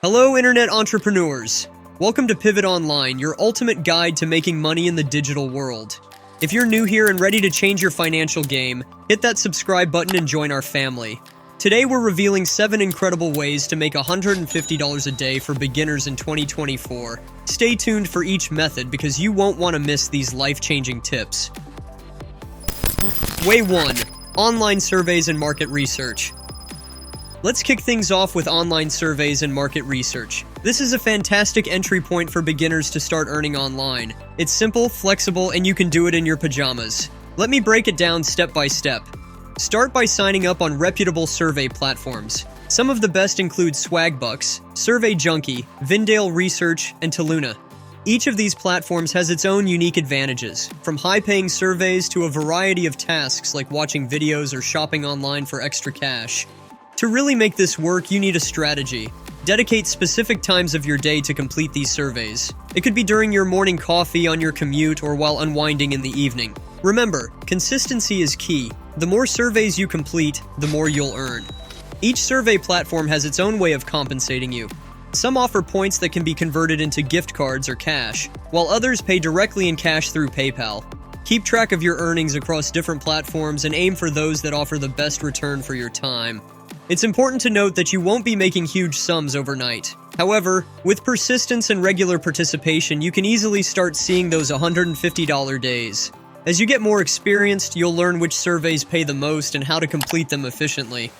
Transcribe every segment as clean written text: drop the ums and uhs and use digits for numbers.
Hello, Internet entrepreneurs. Welcome to Pivot Online, your ultimate guide to making money in the digital world. If you're new here and ready to change your financial game, hit that subscribe button and join our family. Today, we're revealing 7 incredible ways to make $150 a day for beginners in 2024. Stay tuned for each method because you won't want to miss these life-changing tips. Way 1. Online surveys and market research. Let's kick things off with online surveys and market research. This is a fantastic entry point for beginners to start earning online. It's simple, flexible, and you can do it in your pajamas. Let me break it down step by step. Start by signing up on reputable survey platforms. Some of the best include Swagbucks, Survey Junkie, Vindale Research, and Taluna. Each of these platforms has its own unique advantages, from high-paying surveys to a variety of tasks like watching videos or shopping online for extra cash. To really make this work, you need a strategy. Dedicate specific times of your day to complete these surveys. It could be during your morning coffee, on your commute, or while unwinding in the evening. Remember, consistency is key. The more surveys you complete, the more you'll earn. Each survey platform has its own way of compensating you. Some offer points that can be converted into gift cards or cash, while others pay directly in cash through PayPal. Keep track of your earnings across different platforms and aim for those that offer the best return for your time. It's important to note that you won't be making huge sums overnight. However, with persistence and regular participation, you can easily start seeing those $150 days. As you get more experienced, you'll learn which surveys pay the most and how to complete them efficiently.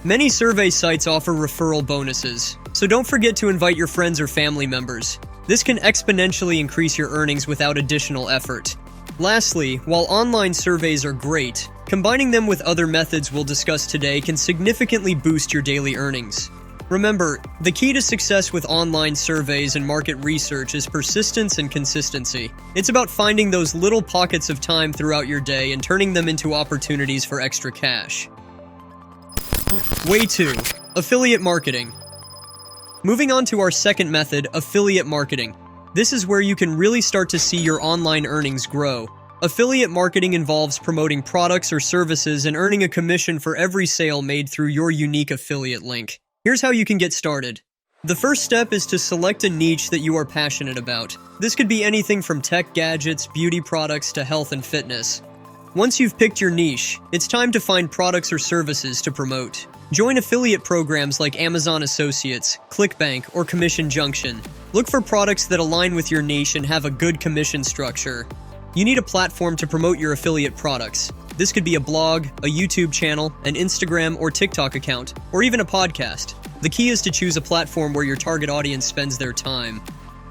Many survey sites offer referral bonuses, so don't forget to invite your friends or family members. This can exponentially increase your earnings without additional effort. Lastly, while online surveys are great, combining them with other methods we'll discuss today can significantly boost your daily earnings. Remember, the key to success with online surveys and market research is persistence and consistency. It's about finding those little pockets of time throughout your day and turning them into opportunities for extra cash. Way 2. Affiliate marketing. Moving on to our second method, affiliate marketing. This is where you can really start to see your online earnings grow. Affiliate marketing involves promoting products or services and earning a commission for every sale made through your unique affiliate link. Here's how you can get started. The first step is to select a niche that you are passionate about. This could be anything from tech gadgets, beauty products, to health and fitness. Once you've picked your niche, it's time to find products or services to promote. Join affiliate programs like Amazon Associates, ClickBank, or Commission Junction. Look for products that align with your niche and have a good commission structure. You need a platform to promote your affiliate products. This could be a blog, a YouTube channel, an Instagram or TikTok account, or even a podcast. The key is to choose a platform where your target audience spends their time.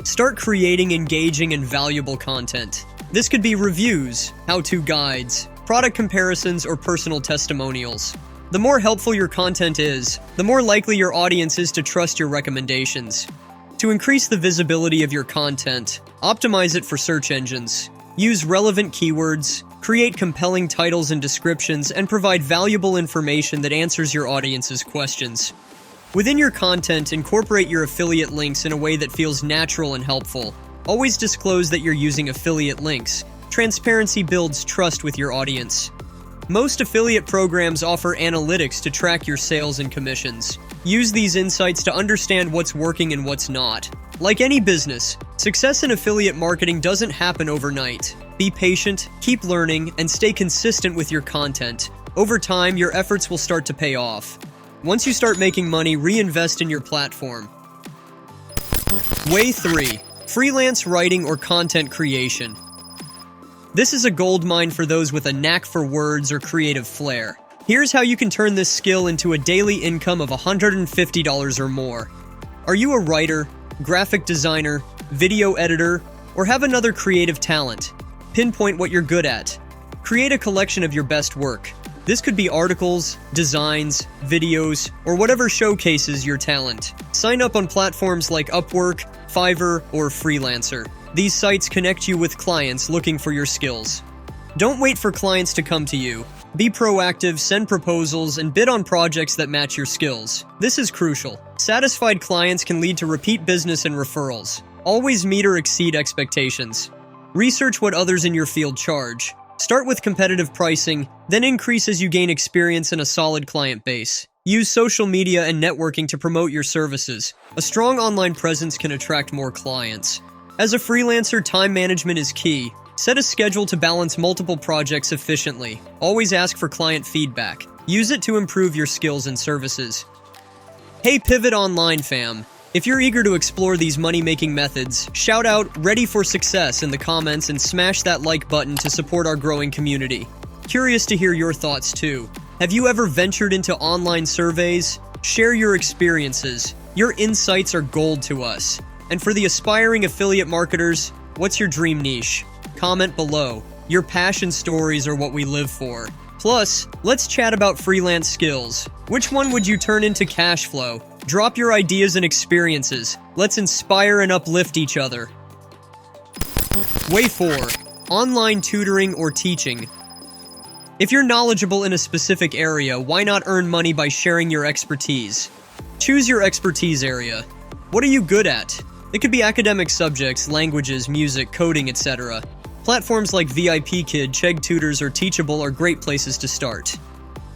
Start creating engaging and valuable content. This could be reviews, how-to guides, product comparisons, or personal testimonials. The more helpful your content is, the more likely your audience is to trust your recommendations. To increase the visibility of your content, optimize it for search engines. Use relevant keywords, create compelling titles and descriptions, and provide valuable information that answers your audience's questions. Within your content, incorporate your affiliate links in a way that feels natural and helpful. Always disclose that you're using affiliate links. Transparency builds trust with your audience. Most affiliate programs offer analytics to track your sales and commissions. Use these insights to understand what's working and what's not. Like any business, success in affiliate marketing doesn't happen overnight. Be patient, keep learning, and stay consistent with your content. Over time, your efforts will start to pay off. Once you start making money, reinvest in your platform. Way 3. Freelance writing or content creation. This is a goldmine for those with a knack for words or creative flair. Here's how you can turn this skill into a daily income of $150 or more. Are you a writer, graphic designer, video editor, or have another creative talent? Pinpoint what you're good at. Create a collection of your best work. This could be articles, designs, videos, or whatever showcases your talent. Sign up on platforms like Upwork, Fiverr, or Freelancer. These sites connect you with clients looking for your skills. Don't wait for clients to come to you. Be proactive, send proposals, and bid on projects that match your skills. This is crucial. Satisfied clients can lead to repeat business and referrals. Always meet or exceed expectations. Research what others in your field charge. Start with competitive pricing, then increase as you gain experience and a solid client base. Use social media and networking to promote your services. A strong online presence can attract more clients. As a freelancer, time management is key. Set a schedule to balance multiple projects efficiently. Always ask for client feedback. Use it to improve your skills and services. Hey Pivot Online fam! If you're eager to explore these money-making methods, shout out "Ready for Success" in the comments and smash that like button to support our growing community. Curious to hear your thoughts too. Have you ever ventured into online surveys? Share your experiences. Your insights are gold to us. And for the aspiring affiliate marketers, what's your dream niche? Comment below. Your passion stories are what we live for. Plus, let's chat about freelance skills. Which one would you turn into cash flow? Drop your ideas and experiences. Let's inspire and uplift each other. Way 4. Online tutoring or teaching. If you're knowledgeable in a specific area, why not earn money by sharing your expertise? Choose your expertise area. What are you good at? It could be academic subjects, languages, music, coding, etc. Platforms like VIPKid, Chegg Tutors, or Teachable are great places to start.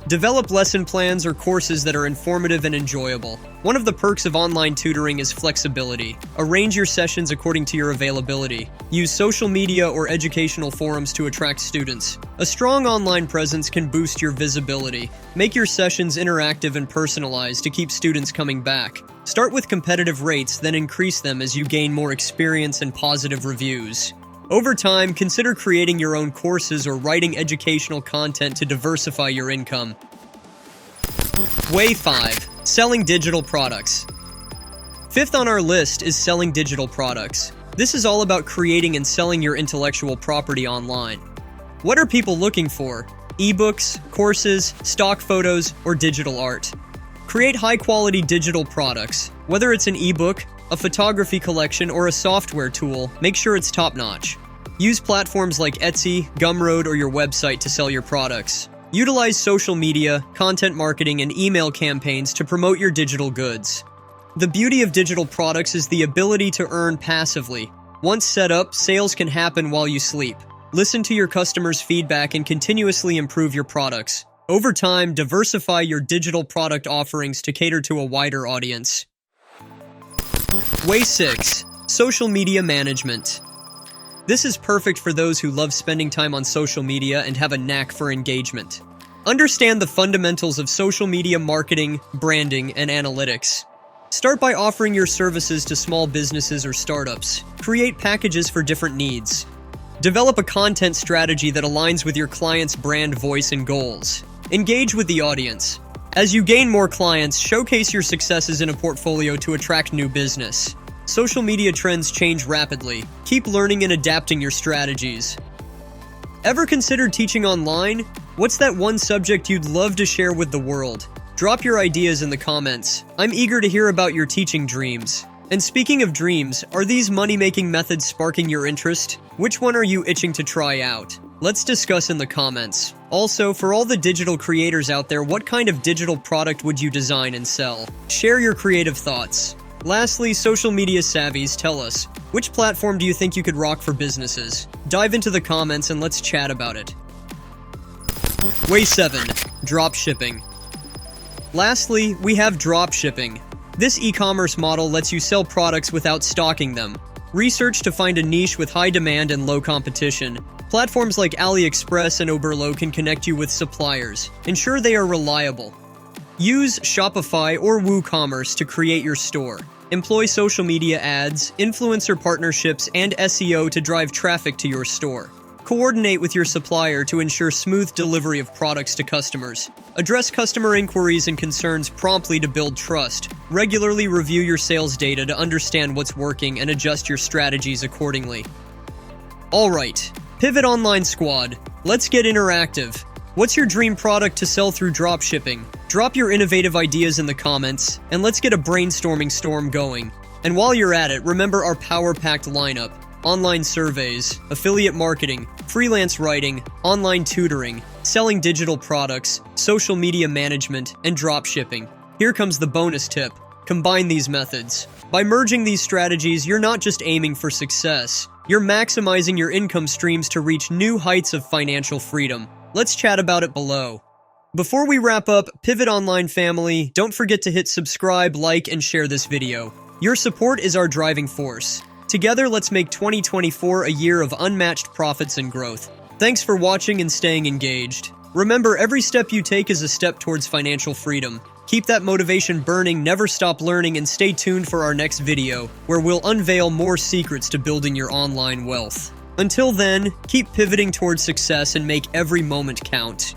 Develop lesson plans or courses that are informative and enjoyable. One of the perks of online tutoring is flexibility. Arrange your sessions according to your availability. Use social media or educational forums to attract students. A strong online presence can boost your visibility. Make your sessions interactive and personalized to keep students coming back. Start with competitive rates, then increase them as you gain more experience and positive reviews. Over time, consider creating your own courses or writing educational content to diversify your income. Way 5. Selling digital products. Fifth on our list is selling digital products. This is all about creating and selling your intellectual property online. What are people looking for? Ebooks, courses, stock photos, or digital art? Create high-quality digital products. Whether it's an ebook, a photography collection, or a software tool, make sure it's top-notch. Use platforms like Etsy, Gumroad, or your website to sell your products. Utilize social media, content marketing, and email campaigns to promote your digital goods. The beauty of digital products is the ability to earn passively. Once set up, sales can happen while you sleep. Listen to your customers' feedback and continuously improve your products. Over time, diversify your digital product offerings to cater to a wider audience. Way 6. Social media management. This is perfect for those who love spending time on social media and have a knack for engagement. Understand the fundamentals of social media marketing, branding, and analytics. Start by offering your services to small businesses or startups. Create packages for different needs. Develop a content strategy that aligns with your client's brand voice and goals. Engage with the audience. As you gain more clients, showcase your successes in a portfolio to attract new business. Social media trends change rapidly. Keep learning and adapting your strategies. Ever considered teaching online? What's that one subject you'd love to share with the world? Drop your ideas in the comments. I'm eager to hear about your teaching dreams. And speaking of dreams, are these money-making methods sparking your interest? Which one are you itching to try out? Let's discuss in the comments. Also, for all the digital creators out there, what kind of digital product would you design and sell? Share your creative thoughts. Lastly, social media savvies, tell us, which platform do you think you could rock for businesses? Dive into the comments and let's chat about it. Way 7. Dropshipping. Lastly, we have dropshipping. This e-commerce model lets you sell products without stocking them. Research to find a niche with high demand and low competition. Platforms like AliExpress and Oberlo can connect you with suppliers. Ensure they are reliable. Use Shopify or WooCommerce to create your store. Employ social media ads, influencer partnerships, and SEO to drive traffic to your store. Coordinate with your supplier to ensure smooth delivery of products to customers. Address customer inquiries and concerns promptly to build trust. Regularly review your sales data to understand what's working and adjust your strategies accordingly. Alright, Pivot Online Squad, let's get interactive. What's your dream product to sell through dropshipping? Drop your innovative ideas in the comments, and let's get a brainstorming storm going. And while you're at it, remember our power-packed lineup: online surveys, affiliate marketing, freelance writing, online tutoring, selling digital products, social media management, and dropshipping. Here comes the bonus tip: combine these methods. By merging these strategies, you're not just aiming for success, you're maximizing your income streams to reach new heights of financial freedom. Let's chat about it below. Before we wrap up, Pivot Online family, don't forget to hit subscribe, like, and share this video. Your support is our driving force. Together, let's make 2024 a year of unmatched profits and growth. Thanks for watching and staying engaged. Remember, every step you take is a step towards financial freedom. Keep that motivation burning, never stop learning, and stay tuned for our next video, where we'll unveil more secrets to building your online wealth. Until then, keep pivoting towards success and make every moment count.